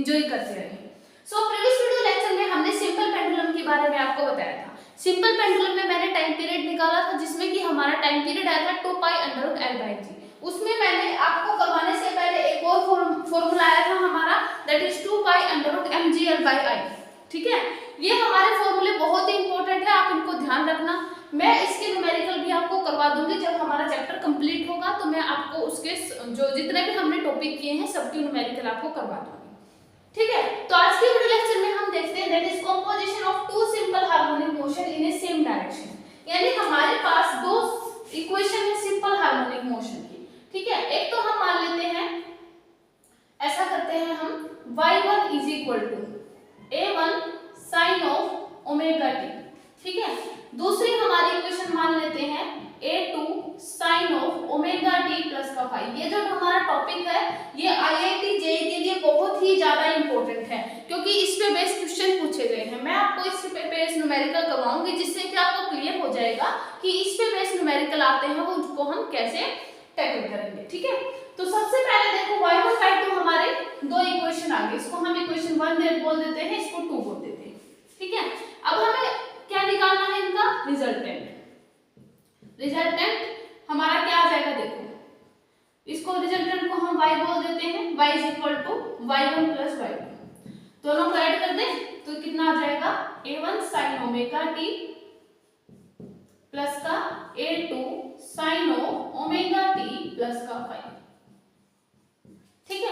Enjoy करते रहिए। So previous video lecture में हमने सिंपल पेंडुलम के बारे में आपको बताया था। सिंपल पेंडुलम में मैंने टाइम पीरियड निकाला था जिसमें कि हमारा टाइम पीरियड आया था 2π√L/g। उसमें मैंने आपको करवाने से पहले एक और फॉर्मूला आया था हमारा, दैट इज 2π√mgL/I। ठीक है, ये हमारे फॉर्मूले बहुत ही इंपॉर्टेंट है, आप इनको ध्यान रखना। मैं इसके न्यूमेरिकल भी आपको करवा दूंगी जब हमारा चैप्टर कंप्लीट होगा, तो मैं आपको उसके जो जितने भी हमने टॉपिक किए हैं सबके न्यूमेरिकल आपको करवा दूंगी। ठीक है, तो आज के वीडियो लेक्चर में हम देखते हैं that is composition of two simple harmonic motion in a same direction. यानी हमारे पास दो इक्वेशन है सिंपल हार्मोनिक मोशन की। ठीक है, एक तो हम मान लेते हैं, ऐसा करते हैं हम y1 is equal to a1 sine of omega t। ठीक है, दूसरी हमारी इक्वेशन मान लेते हैं a2 sine of omega t plus का फाई। ये जो हमारा टॉपिक है ये IIT JEE के लिए बहुत ही ज्यादा इंपॉर्टेंट है क्योंकि इस पे बेस्ड क्वेश्चन पूछे गए हैं। मैं आपको इस पे बेस्ड न्यूमेरिकल करवाऊंगी जिससे कि आपको क्लियर हो जाएगा कि इस पे बेस्ड न्यूमेरिकल आते हैं वो उसको हम कैसे टैकल करेंगे। ठीक है, तो सबसे पहले देखो y1 y2 हमारे दो इक्वेशन आ गए, इसको हम इक्वेशन 1 बोल देते हैं, इसको 2 बोल देते हैं। ठीक है, अब हमें क्या निकालना है, इनका रिजल्टेंट। रिजल्टेंट हमारा क्या आ जाएगा, देखो इसको रिजल्टेंट को हम y बोल देते हैं, y is equal to y1 plus y2। दोनों को ऐड कर दें तो कितना आ जाएगा, a1 sine omega t plus का a2 sine of omega t plus का फाई। ठीक है,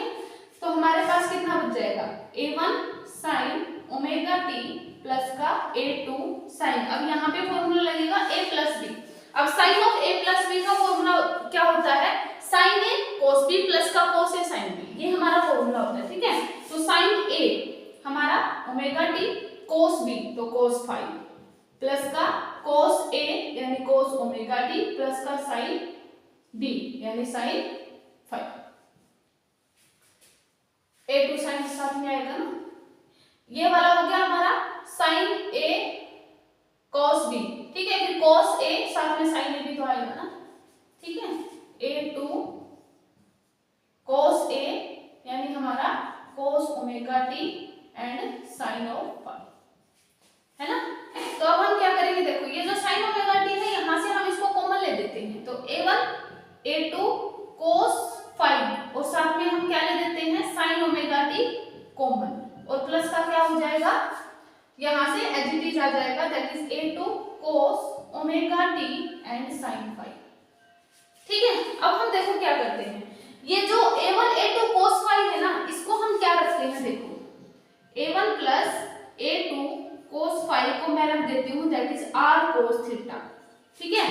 तो हमारे पास कितना बच जाएगा, a1 sine omega t plus का a2 साइन। अब यहाँ पे फॉर्मूला लगेगा a प्लस बी। अब sine of a plus b का फॉर्मूला क्या होता है, sine a cos b plus का cos a साइन b, ये हमारा फॉर्मूला होता है। ठीक है, तो साइन a हमारा ओमेगा t, cos b तो cos फाई प्लस का cos a यानी cos ओमेगा t प्लस का साइन b यानी साइन फाई। a2 साइन साथ में आएगा ना, ये वाला हो गया हमारा साइन a cos b। ठीक है, फिर cos a साथ में साइन a भी तो आएगा ना। ठीक है, a2 cos a यानी हमारा cos omega t and sine of phi, है ना। तो अब हम क्या करेंगे, देखो ये जो साइन ओमेगा t है यहां से हम इसको कॉमन ले लेते हैं, तो a1 a2 cos फाई और साथ में हम क्या ले देते हैं साइन ओमेगा t कॉमन, और प्लस का क्या हो जाएगा, यहां से एज इट इज आ जाएगा, that is a2 cos omega t and sine phi. ठीक है, अब हम देखो क्या करते हैं, ये जो a1 a2 cos फाई है ना, इसको हम क्या रखते हैं, देखो a1 plus a2 cos phi को मैं रख देती हूँ that is r cos theta. ठीक है,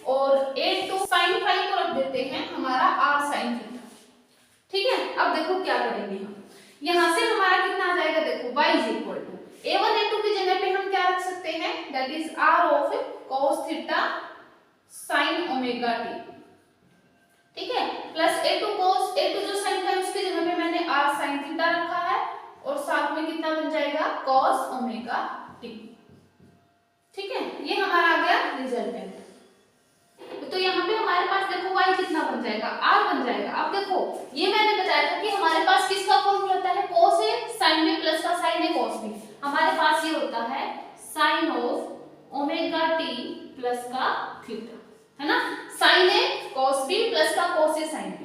और a2 sin फाई को रख देते हैं हमारा r sin थीटा। ठीक है, अब देखो क्या करेंगे हम, यहां से हमारा कितना आ जाएगा, देखो y is equal to a1 a2 की जगह पे हम क्या रख सकते हैं, that is r of cos theta sin omega t। ठीक है, प्लस a2 cos, a2 जो sin था उसकी जगह पे मैंने r sin थीटा रखा है, और साथ में कितना बन जाएगा cos ओमेगा t। ठीक है, ये हमारा आ गया रिजल्टेंट। तो यहाँ पे हमारे पास देखो y कितना बन जाएगा, r बन जाएगा। अब देखो ये मैंने बताया था कि हमारे पास किसका फॉर्मूला होता है, cos a sin b plus का sin a cos b। हमारे पास ये होता है sin of omega t plus का थीटा, है ना, sin a cos b plus का cos a sin b।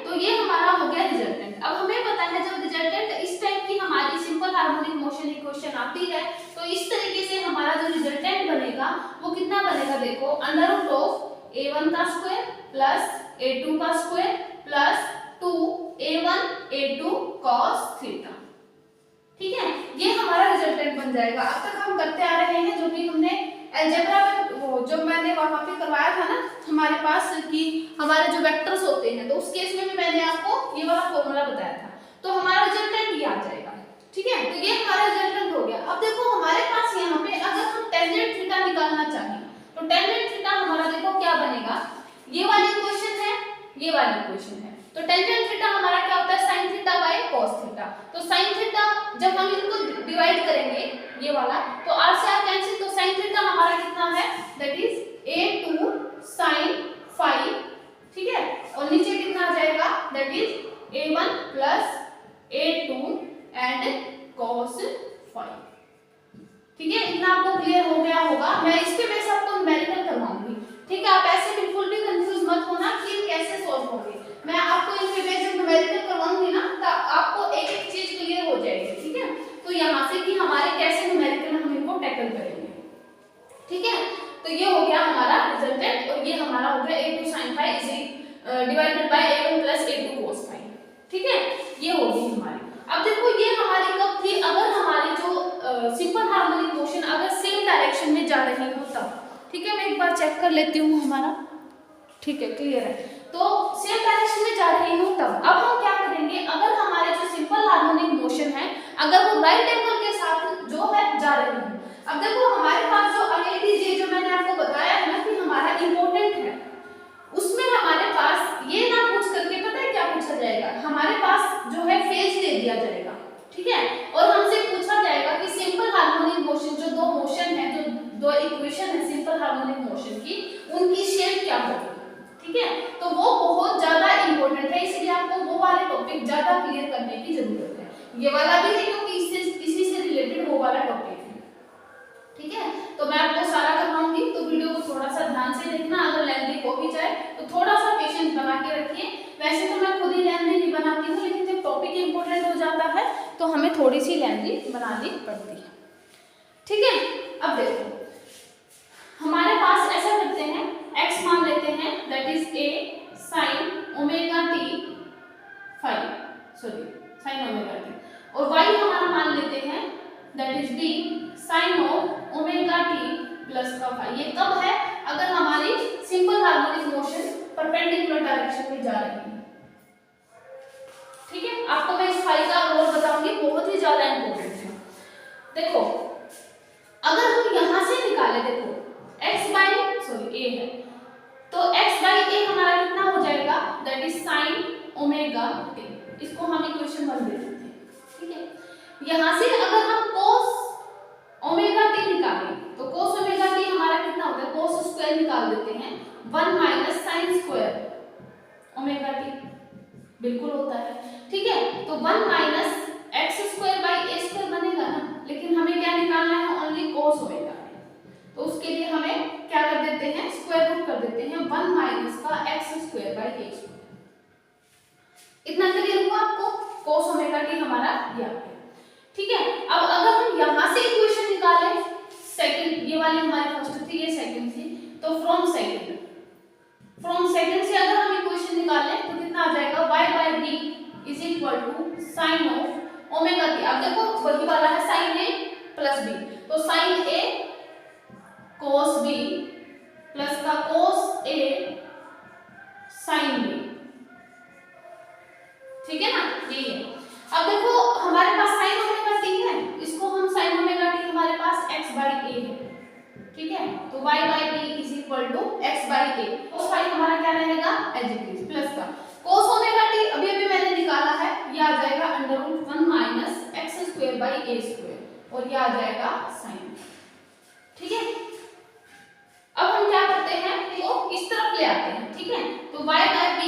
तो ये हमारा हो गया रिजल्टेंट। अब हमें पता है जब रिजल्टेंट इस टाइप की हमारी सिंपल हार्मोनिक मोशन इक्वेशन आती है तो इस तरीके से हमारा जो रिजल्टेंट बनेगा वो कितना बनेगा, देखो अंडर रूट ऑफ a1 का स्क्वायर प्लस a2 का square plus 2a1 a2 cos theta. ठीक है, ये हमारा रिजल्टेंट बन जाएगा। अब तक हम करते आ रहे हैं जो भी हमने अलजेब्रा में वो जो मैंने वहां पे करवाया था ना हमारे पास कि हमारे जो वेक्टर्स होते हैं, तो उस केस में भी मैंने आपको ये वाला फॉर्मूला बताया था। तो हमारा रिजल्टेंट ये आ जाएगा। ठीक है, तो ये हमारा रिजल्टेंट हो गया। अब देखो हमारे पास यहाँ पे अगर हम टेंजेंट थीटा निकालना चाहें तो टेंजेंट थीटा हमारा देखो क्या बनेगा, ये वाली इक्वेशन है, ये वाली इक्वेशन है, तो टेंजेंट थीटा हमारा क्या होता है sin theta by cos theta. तो sin थीटा जब हम इनको डिवाइड करेंगे ये वाला, तो r से r कैंसिल, तो sin थीटा हमारा कितना है, that is a2 sin phi. ठीक है, और नीचे कितना आ जाएगा, that is a1 plus a2 and cos phi. ठीक है, इतना आपको क्लियर हो गया होगा। मैं इसके बेस आपको न्यूमेरिकल करवाऊंगी। ठीक है, आप ऐसे बिल्कुल भी कंफ्यूज मत होना कि कैसे सॉल्व होंगे। मैं आपको इनके बेस जब न्यूमेरिकल करवाऊंगी ना तब आपको एक एक चीज क्लियर हो जाएगी। ठीक है, तो यहाँ से कि हमारे कैसे न्यूमेरिकल हम इनको टैकल करेंगे। ठीक है, तो ये हो गया हमारा रिजल्टेंट और ये हमारा हो गया a2 sin phi divided by a1 plus a2 cos phi। ठीक है, ये होगी हमारी। अब देखो ये हमारी कब थी, अगर हमारी जो सिंपल हार्मोनिक मोशन अगर सेम डायरेक्शन में जा रही हो तब। ठीक है, मैं एक बार चेक कर लेती हूँ हमारा। ठीक है, क्लियर है। तो सेम डायरेक्शन में जा रही हूँ तब अब हम क्या करेंगे, अगर हमारे जो सिंपल हार्मोनिक मोशन है अगर वो राइट एंगल के साथ जो है जा रही है। अब देखो हमारे पास जो IITJ जो मैंने आपको बताया है ना कि हमारा इंपॉर्टेंट है, उसमें हमारे पास ये ना पूछ करके पता है क्या पूछा जाएगा, हमारे पास जो है फेज दे दिया जाएगा। ठीक है, और हमसे पूछा जाएगा कि सिंपल हार्मोनिक मोशन जो दो मोशन है, जो दो इक्वेशन है सिंपल हार्मोनिक मोशन की, उनकी शेप क्या होगी। ठीक है, तो वो बहुत ज्यादा इंपॉर्टेंट है, इसलिए आपको वो वाले टॉपिक ज्यादा क्लियर करने की जरूरत है। ये वाला भी है क्योंकि इसी से रिलेटेड वो वाला टॉपिक है। ठीक है, तो मैं आपको सारा करवाऊंगी, तो वीडियो को थोड़ा सा ध्यान से देखना। अगर लेंथी हो भी जाए तो थोड़ा सा पेशेंस बना के रखिए। वैसे तो मैं खुद ही लेंथी नहीं बनाती हूँ, लेकिन जब टॉपिक इंपॉर्टेंट हो जाता है तो हमें थोड़ी सी लेंथी बनानी पड़ती है। ठीक है, अब देखो हमारे पास ऐसा करते हैं, x मान लेते हैं that is a sin omega t phi, sorry sin omega t, और y हमारा मान लेते हैं that is b sin of omega t plus का फाई। ये कब है, अगर हमारी simple harmonic motion perpendicular direction में जा रही है। ठीक है, आपको मैं इस फाई का रोल बताऊंगी, बहुत ही ज्यादा इंपॉर्टेंट है। देखो अगर हम यहां से निकाले, देखो x बाई सॉरी a है, तो x बाई a हमारा कितना हो जाएगा that is sin omega t। इसको हम इक्वेशन 1 दे देते हैं। ठीक है, यहां से अगर हम cos ओमेगा t निकालें तो cos ओमेगा t हमारा कितना होता है, cos स्क्वायर निकाल देते हैं 1 minus sin square omega t, बिल्कुल होता है। ठीक है, तो 1 minus x square by a square बनेगा ना, लेकिन हमें क्या निकालना है, ओनली cos ओमेगा t। तो उसके लिए हमें क्या कर देते हैं, स्क्वायर रूट कर देते हैं 1 माइनस का x square by a square. इतना क्लियर हुआ आपको, cos ओमेगा t हमारा ये आ गया। ठीक है, अब अगर हम यहां से इक्वेशन निकालें, सेकंड ये वाली हमारी फर्स्ट थी, ये सेकंड थी, तो फ्रॉम सेकंड से अगर हम इक्वेशन निकालें तो कितना आ जाएगा, y by b is equal to sine of omega t। अब देखो वही वाला है sin a प्लस b, तो sin a cos b plus का cos a sin b। ठीक है ना, यही है। अब देखो हमारे पास sin ओमेगा t है, इसको हम sin ओमेगा t हमारे पास x बाई a है। ठीक है, तो y by b is equal to x by a, cos phi हमारा क्या रहेगा, एज इट इज, प्लस का cos ओमेगा t अभी अभी मैंने निकाला है, ये आ जाएगा under root 1 minus x square by a square, और ये आ जाएगा sin। ठीक है, अब हम क्या करते हैं, तो इस तरफ ले आते हैं। ठीक है, तो y बाई b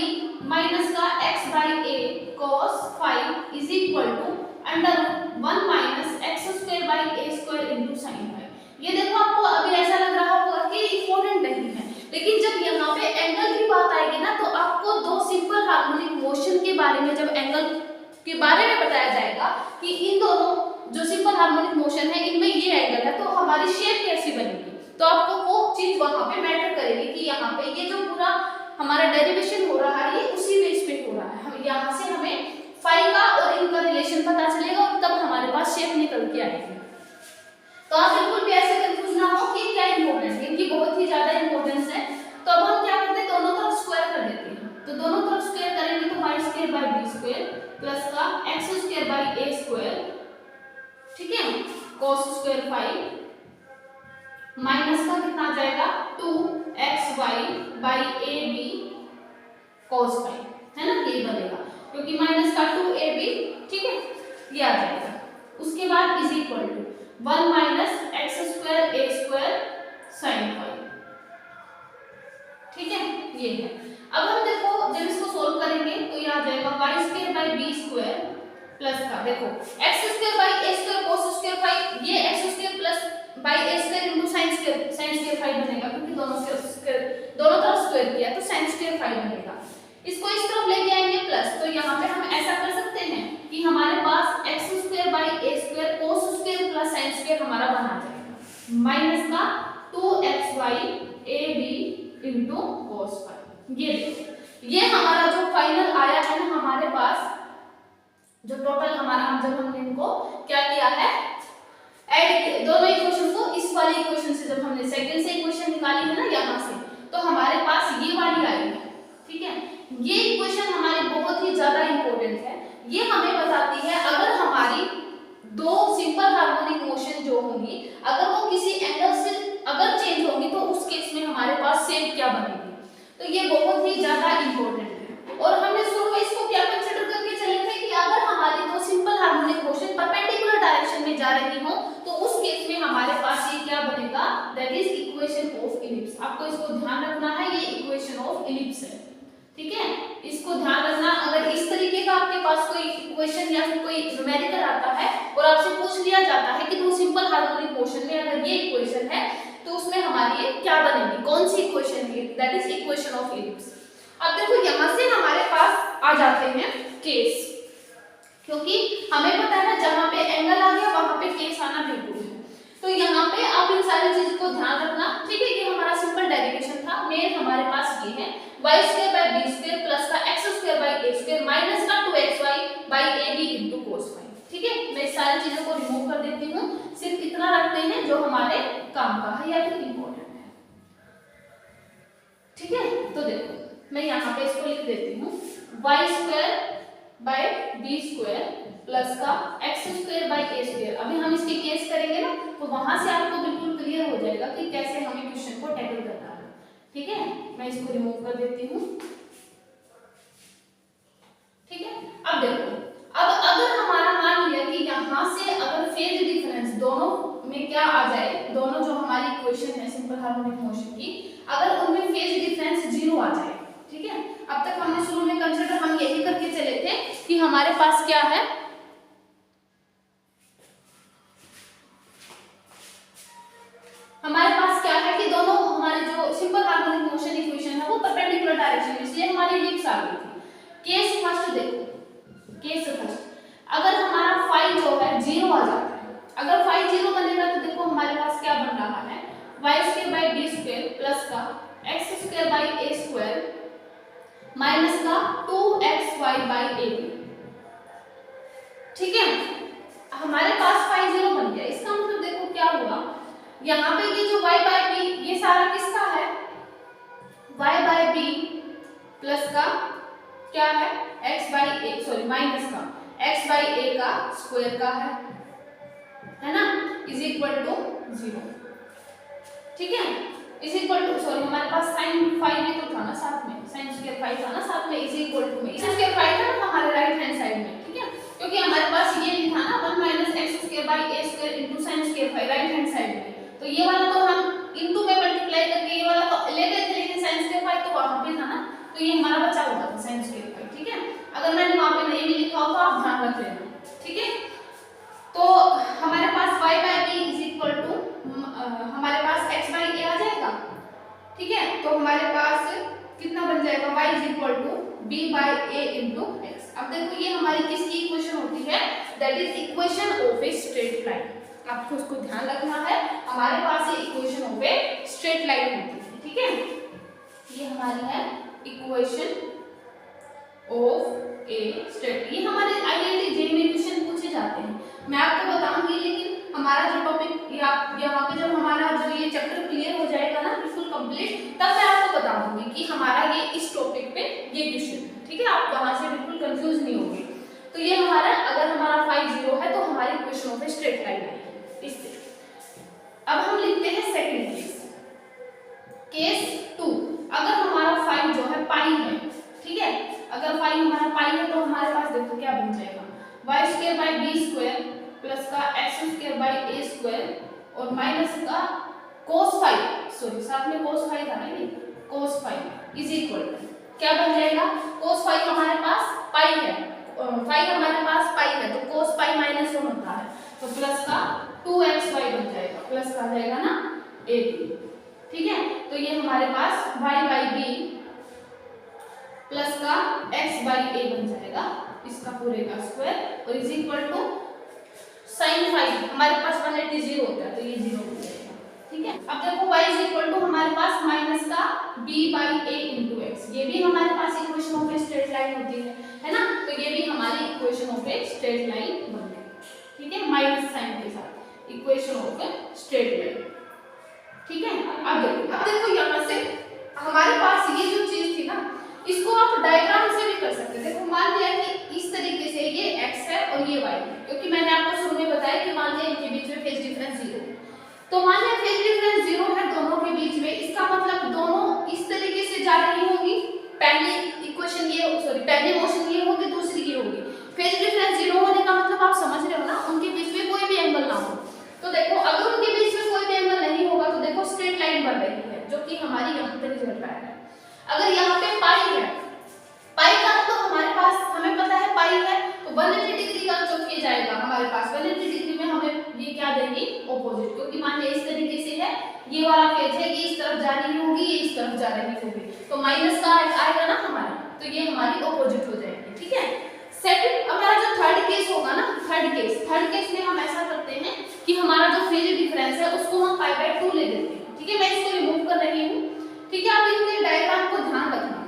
माइनस का x by a cos phi is equal to under root 1 minus x square by a square into sin phi. ये देखो आपको अभी ऐसा लग रहा होगा कि इंपॉर्टेंट नहीं है, लेकिन जब यहाँ पे एंगल की बात आएगी ना तो आपको दो सिंपल हार्मोनिक मोशन के बारे में, जब एंगल के बारे में बताया जाएगा कि इन दोनों जो सिंपल हार्मोनिक मोशन है इनमें ये एंगल है, तो हमारी शेप कैसी बनेगी, तो आपको वो चीज वहां पे मैटर करेगी कि यहाँ पे ये जो पूरा हमारा डेरिवेशन हो रहा है ये उसी बेस पे हो रहा है। हम यहाँ से हमें फाई का और इनका रिलेशन पता चलेगा और तब हमारे पास शेप निकल के आएगी। तो आप बिल्कुल भी ऐसे कंफ्यूज ना हो कि क्या इंपॉर्टेंट है, इनकी बहुत ही ज्यादा इंपॉर्टेंस है। तो अब हम क्या करते हैं, दोनों तरफ स्क्वायर कर देते हैं। तो दोनों तरफ स्क्वायर करेंगे तो y square by b square plus का x square by a square, ठीक है, cos स्क्वायर फाई माइनस का कितना आ जाएगा 2xy by ab cos phi, है ना, ये बनेगा क्योंकि माइनस का 2ab, ठीक है, ये आ जाएगा। उसके बाद is equal to 1 minus x square a square sin phi. ठीक है, ये है। अब हम देखो जब इसको सोल्व करेंगे तो ये आ जाएगा y square by b square plus का, देखो x square by a square cos square phi, ये x square plus by a square into sine square phi बनेगा, क्योंकि दोनों तरफ स्क्वायर किया तो साइन स्क्वायर फाइव बनेगा। इसको इस तरफ लेके आएंगे प्लस, तो यहाँ पे हम ऐसा कर सकते हैं कि हमारे पास x square by a square cos square plus sine square हमारा बना जाएगा माइनस का 2xy a b into cos phi. ये देखो ये हमारा जो फाइनल आया है ना हमारे पास, जो टोटल हमारा जब हमने इनको क्या किया है ऐड दोनों इक्वेशन को, इस वाली इक्वेशन से जब हमने सेकंड से इक्वेशन निकाली है ना यहाँ से, तो हमारे पास ये वाली आई है। ठीक है, ये इक्वेशन हमारी बहुत ही ज्यादा इंपॉर्टेंट है। ये हमें बताती है अगर हमारी दो सिंपल हार्मोनिक मोशन जो होंगी अगर वो किसी एंगल से अगर चेंज होंगी तो उस केस में हमारे पास शेप क्या बनेगी। तो ये बहुत ही ज्यादा इंपॉर्टेंट है। और हमने शुरू में इसको क्या कंसीडर करके चले थे कि अगर हमारी दो simple harmonic motion perpendicular direction में जा रही हो तो उस केस में हमारे पास ये क्या बनेगा, that is equation of ellipse. आपको इसको ध्यान रखना है, ये इक्वेशन ऑफ इलिप्स है। ठीक है, इसको ध्यान रखना। अगर इस तरीके का आपके पास कोई इक्वेशन या फिर कोई न्यूमेरिकल आता है और आपसे पूछ लिया जाता है कि दो सिंपल हार्मोनिक मोशन में अगर ये इक्वेशन है तो उसमें हमारी ये क्या बनेगी, कौन सी इक्वेशन है, that is equation of ellipse. अब देखो यहाँ से हमारे पास आ जाते हैं केस, क्योंकि हमें पता है जहां पे एंगल आ गया वहां पे केस आना बिल्कुल है। तो यहाँ पे आप इन सारी चीजों को ध्यान रखना। ठीक है, ये हमारा सिंपल डेरिवेशन था। मेन हमारे पास ये है y square by b square plus का x square by a square minus का 2xy by a b into cos phi. ठीक है, मैं इस सारी चीजों को रिमूव कर देती हूँ, सिर्फ इतना रखते हैं जो हमारे काम का है या फिर इम्पोर्टेंट है। ठीक है, तो देखो मैं यहाँ पे इसको लिख देती हूँ y square by b square plus का x square by a square. अभी हम इसकी केस करेंगे ना तो वहां से आपको बिल्कुल क्लियर हो जाएगा कि कैसे हमें क्वेश्चन को टैकल करना है। ठीक है, मैं इसको रिमूव कर देती हूँ। ठीक है, अब देखो, अब अगर हमारा मान लिया कि यहाँ से अगर फेज डिफरेंस दोनों में क्या आ जाए, दोनों जो हमारी इक्वेशन है सिंपल हार्मोनिक मोशन की, अगर उनमें फेज डिफरेंस 0 आ जाए। ठीक है, अब तक हमने शुरू में कंसीडर हम यही करके चले थे कि हमारे पास क्या है, हमारे पास क्या है कि दोनों हमारे जो सिंपल हार्मोनिक मोशन इक्वेशन है वो परपेंडिकुलर डायरेक्शन में, इसलिए हमारी इलिप्स आ गई थी। केस फर्स्ट देखो, केस फर्स्ट अगर हमारा फाई जो है 0 आ जाता है, अगर फाई 0 बनेगा तो देखो हमारे पास क्या बन रहा है y square by b square plus का x square by a square minus का 2xy बाई ए बी। ठीक है, हमारे पास फाई 0 बन गया। इसका मतलब देखो क्या हुआ, यहाँ पे ये जो y बाई b ये सारा किसका है, y बाई b प्लस का क्या है x by a sorry minus का x बाई a का स्क्वायर का है ना, इज इक्वल टू 0। ठीक है, इज इक्वल टू सॉरी हमारे पास sin फाइव भी तो था ना साथ में, sin स्क्वायर फाइव था ना साथ में, इज इक्वल टू में इस स्क्वायर फाइव था ना हमारे राइट हैंड साइड में। ठीक है, क्योंकि हमारे पास ये भी था ना 1 minus x square by a square into sin square five right hand side में, तो ये वाला तो हम इनटू में मल्टीप्लाई करके ये वाला तो ले गए थे, लेकिन sin स्क्वायर फाइव तो वहां पे था ना, तो ये हमारा बचा हुआ था sin स्क्वायर फाइव। ठीक है, अगर मैंने वहां पे नहीं भी लिखा हो तो आप ध्यान रख लेना। ठीक है, तो हमारे पास y by b is equal to हमारे पास x बाई a आ जाएगा। ठीक है, तो हमारे पास कितना बन जाएगा y is equal to b by a into x। अब देखो ये हमारी किसकी इक्वेशन होती है, that is equation of a straight line. आपको उसको ध्यान रखना है, हमारे पास ये equation of a straight line होती है। ठीक है, ये हमारी है इक्वेशन ऑफ ए स्ट्रेट, ये हमारे आईआईटी जेईई में क्वेश्चन पूछे जाते हैं। मैं आपको बताऊंगी, लेकिन हमारा जो टॉपिक यहाँ पे जब हमारा जो ये चैप्टर क्लियर हो जाएगा ना बिल्कुल कंप्लीट, तब मैं आपको बताऊंगी कि हमारा ये इस टॉपिक पे ये क्वेश्चन है। ठीक है, आप वहां से बिल्कुल कंफ्यूज नहीं होंगे। तो ये हमारा अगर हमारा फाई 0 है तो हमारी equation of a straight line है इससे। अब हम लिखते हैं सेकंड केस, केस 2। अगर हमारा फाई जो है पाई है, ठीक है, अगर फाई हमारा पाई है तो हमारे पास देखो क्या बन जाएगा, y square by b square plus का x square by a square और माइनस का cos फाई, सॉरी साथ में cos फाई था ना, ये cos phi is equal to क्या बन जाएगा, cos फाई हमारे पास पाई है, फाई हमारे पास पाई है तो cos पाई माइनस 1 होता है, तो प्लस का 2xy बन जाएगा, प्लस का आ जाएगा ना ab, ठीक है। तो ये हमारे पास y बाई बी प्लस का x बाई a बन जाएगा, इसका पूरे का स्क्वायर, और is equal to sine phi हमारे पास 180 0 होता है, तो ये 0 हो जाएगा, ठीक है। अब देखो y इज इक्वल टू हमारे पास माइनस का b by a into x, ये भी हमारे पास equation of a straight line होती है ना, तो ये भी हमारी equation of a straight line बन गई, ठीक है, माइनस साइन के साथ equation of a straight line, ठीक है। अब देखो यहाँ से हमारे पास ये जो चीज थी ना, इसको आप डायग्राम से भी कर सकते हैं। देखो मान लिया कि इस तरीके से ये x है और ये y है, क्योंकि मैंने आपको शुरू में बताया कि मान लिया इनके बीच में फेज डिफरेंस 0, तो मान लिया फेज डिफरेंस 0 है दोनों के बीच में, इसका मतलब दोनों इस तरीके से जा रही होंगी, पहली इक्वेशन ये पहली मोशन ये होगी, दूसरी ये होगी। फेज डिफरेंस 0 होने का मतलब आप समझ रहे हो ना, उनके बीच में कोई भी एंगल ना हो। तो देखो अगर उनके बीच में कोई भी एंगल नहीं होगा तो देखो स्ट्रेट लाइन बन रही है, जो कि हमारी यहाँ पे रिजल्ट आया है। अगर यहाँ पे पाई है, पाई का तो हमारे पास हमें पता है पाई है, तो 180 डिग्री का जो किया जाएगा हमारे पास 180 डिग्री में हमें ये क्या देंगे ऑपोजिट, क्योंकि मान लिया इस तरीके से है, ये वाला फेज है, ये इस तरफ जा रही होगी, ये इस तरफ जा रही होगी, तो माइनस का आएगा ना हमारा, तो ये हमारी ऑपोजिट हो जाएगी, ठीक है। सेकंड हमारा जो थर्ड केस होगा ना, थर्ड केस में हम ऐसा करते हैं कि हमारा जो फेज डिफरेंस है उसको हम पाई बाय 2 ले लेते हैं, ठीक है। मैं इसको रिमूव कर रही हूँ, ठीक है। आप इनके डायग्राम को ध्यान रखना,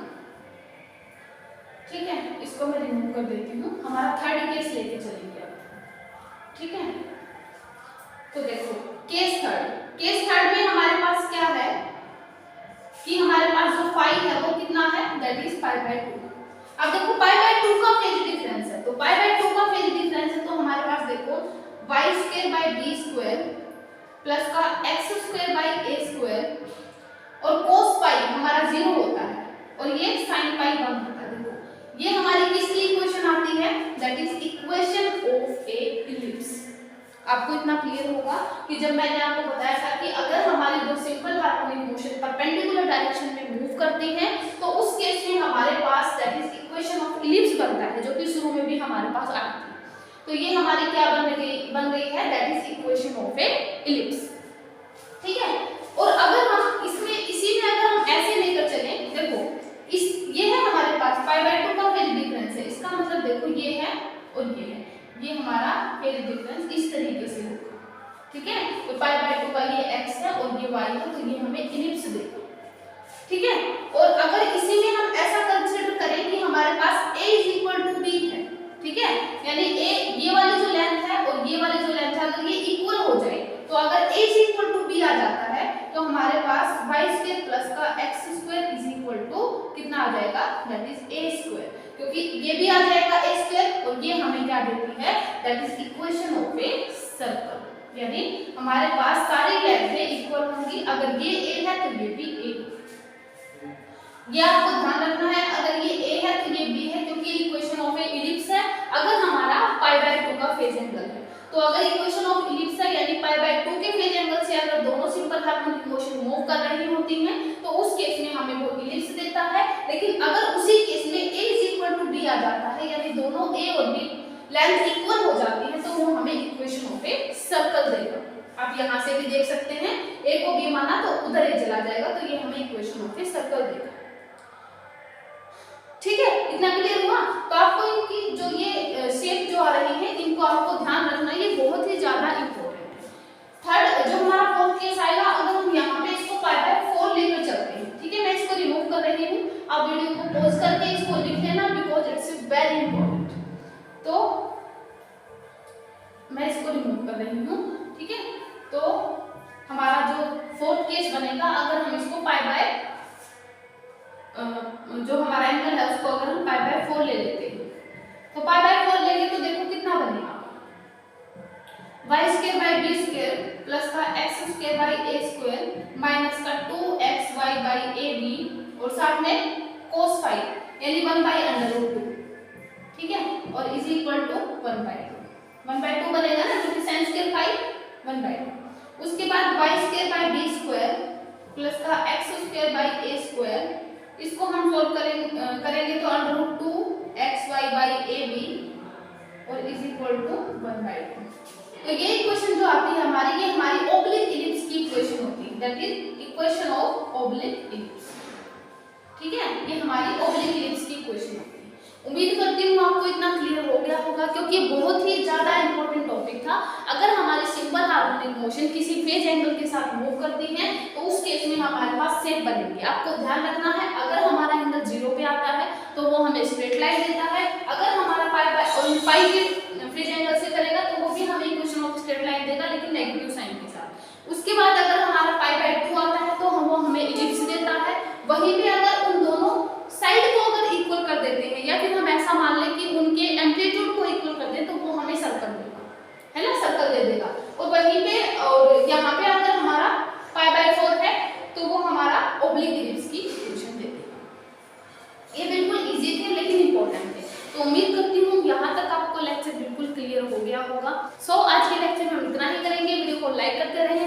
ठीक है, इसको मैं रिमूव कर देती हूँ, हमारा थर्ड केस लेके चलेंगे अब, ठीक है। तो देखो केस थर्ड में हमारे पास क्या है कि हमारे पास जो फाई है वो कितना है, दैट इज पाई बाय 2। अब देखो पाई बाय 2 का फेज डिफरेंस है, तो पाई बाय 2 का फेज डिफरेंस है, तो हमारे पास देखो y square by b square plus का x square by a square, और cos पाई हमारा 0 होता है और ये sin पाई 1 होता है। देखो ये हमारी किसकी इक्वेशन आती है, that is equation of A ellipse. आपको इतना क्लियर होगा कि जब मैंने आपको बताया था कि अगर हमारे दो simple harmonic motion perpendicular direction में मूव करते हैं तो उस केस में हमारे पास that is equation of ellipse बनता है, जो कि शुरू में भी हमारे पास आई थी। तो ये हमारी क्या बन गई है, that is equation of A ellipse, ठीक है। और अगर हम इसमें इसी में अगर हम ऐसे लेकर चले, देखो ये है हमारे पास पाई बाय 2 का फेज डिफरेंस है, इसका मतलब देखो ये है और ये है, ये हमारा फेज डिफरेंस इस तरीके से होगा, ठीक है। तो पाई बाय 2 का ये x है और ये y है, तो ये हमें इलिप्स देगा, ठीक है। और अगर इसी में हम ऐसा कंसीडर करें कि हमारे पास a is equal to b है, ठीक है, यानी a ये वाली जो लेंथ है और ये वाली जो लेंथ है अगर ये इक्वल हो जाए, तो अगर a is equal to b आ जाता है तो हमारे पास y स्क्वायर प्लस का x square is equal to कितना आ जाएगा, दैट इज a स्क्वायर, क्योंकि ये भी आ जाएगा a स्क्वायर और ये हमें क्या देती है, that is equation of a circle. यानी हमारे पास सारी लेंथें इक्वल होंगी, अगर ये a है तो ये भी a, ये आपको ध्यान रखना है। अगर ये a है तो ये b है, क्योंकि ये इक्वेशन ऑफ ए इलिप्स है। अगर हमारा पाई बाय 2 का फेज एंगल है, तो अगर इक्वेशन ऑफ इलिप्स है यानी पाई बाय 2 के फेज एंगल से अगर दोनों सिंपल हार्मोनिक मोशन मूव कर रही होती हैं तो उस केस में हमें वो इलिप्स देता है। लेकिन अगर उसी केस में a is equal to b आ जाता है, यानी दोनों a और b लेंथ इक्वल हो जाती है, तो वो हमें इक्वेशन ऑफ ए सर्कल देगा। आप यहाँ से भी देख सकते हैं, a को b माना तो उधर a चला जाएगा, तो ये हमें इक्वेशन ऑफ ए सर्कल देगा, ठीक है। इतना क्लियर हुआ। तो आपको इनकी जो ये शेप जो आ रही है इनको आपको ध्यान रखना, ये बहुत ही ज्यादा इंपॉर्टेंट है। थर्ड जो हमारा फोर्थ केस आएगा, अगर हम यहाँ पे इसको पाई बाय 4 लेकर चलते हैं, ठीक है, मैं इसको रिमूव कर रही हूँ, आप वीडियो को पॉज करके इसको लिख लेना, बिकॉज इट्स वेरी इंपॉर्टेंट। तो मैं इसको रिमूव कर रही हूँ, ठीक है। तो हमारा जो फोर्थ केस बनेगा, अगर हम इसको पाई बाय जो हमारा एंगल है उसको अगर हम पाई बाय 4 ले लेते हैं, तो पाई बाय 4 लेंगे तो देखो कितना बनेगा, y square by b square plus का x square by a square minus का 2xy बाय ab और साथ में cos फाई यानी 1 बाय √2, ठीक है, और इज इक्वल टू 1 बाय 2 बनेगा ना, क्योंकि sin स्क्वायर फाई 1 बाय 2। उसके बाद y square by b square plus का x square by a square, इसको हम सॉल्व करेंगे तो √2xy बाय ab और इज इक्वल इक्वल टू 1/2। तो ये इक्वेशन जो आती है हमारी, ये हमारी ओब्लिक इलिप्स की इक्वेशन होती है, that is equation of oblique ellipse. ठीक है, ये हमारी ओब्लिक इलिप्स की इक्वेशन होती है। उम्मीद करती हूँ आपको इतना क्लियर हो गया होगा, क्योंकि ये बहुत ही ज्यादा इंपॉर्टेंट टॉपिक था। अगर हमारी सिंपल हार्मोनिक मोशन किसी फेज एंगल के साथ मूव करती है तो उस केस में हमारे पास शेप बनेगी। आपको ध्यान रखना है, अगर हमारा एंगल 0 पे आता है तो वो हमें स्ट्रेट लाइन देता है, अगर हमारा पाई के फेज एंगल से करेगा तो वो भी हमें इक्वेशन ऑफ स्ट्रेट लाइन देगा, लेकिन नेगेटिव साइन के साथ। उसके बाद अगर हमारा π/2 आता है तो वो हमें इलिप्स देता है। वहीं पे अगर उन दोनों साइड को अगर इक्वल कर देते हैं, या फिर हम ऐसा मान लें कि उनके एम्पलीट्यूड को इक्वल कर दें, तो वो हमें सर्कल देगा, है ना, सर्कल दे देगा। और वहीं पे और यहाँ पे अगर हमारा π/4 है तो वो हमारा ओब्लिक इलिप्स की इक्वेशन दे देगा। ये बिल्कुल इजी थे लेकिन इंपॉर्टेंट थे। तो उम्मीद करती हूँ यहाँ तक आपको लेक्चर बिल्कुल क्लियर हो गया होगा। सो आज के लेक्चर में हम इतना ही करेंगे। वीडियो को लाइक करते रहें,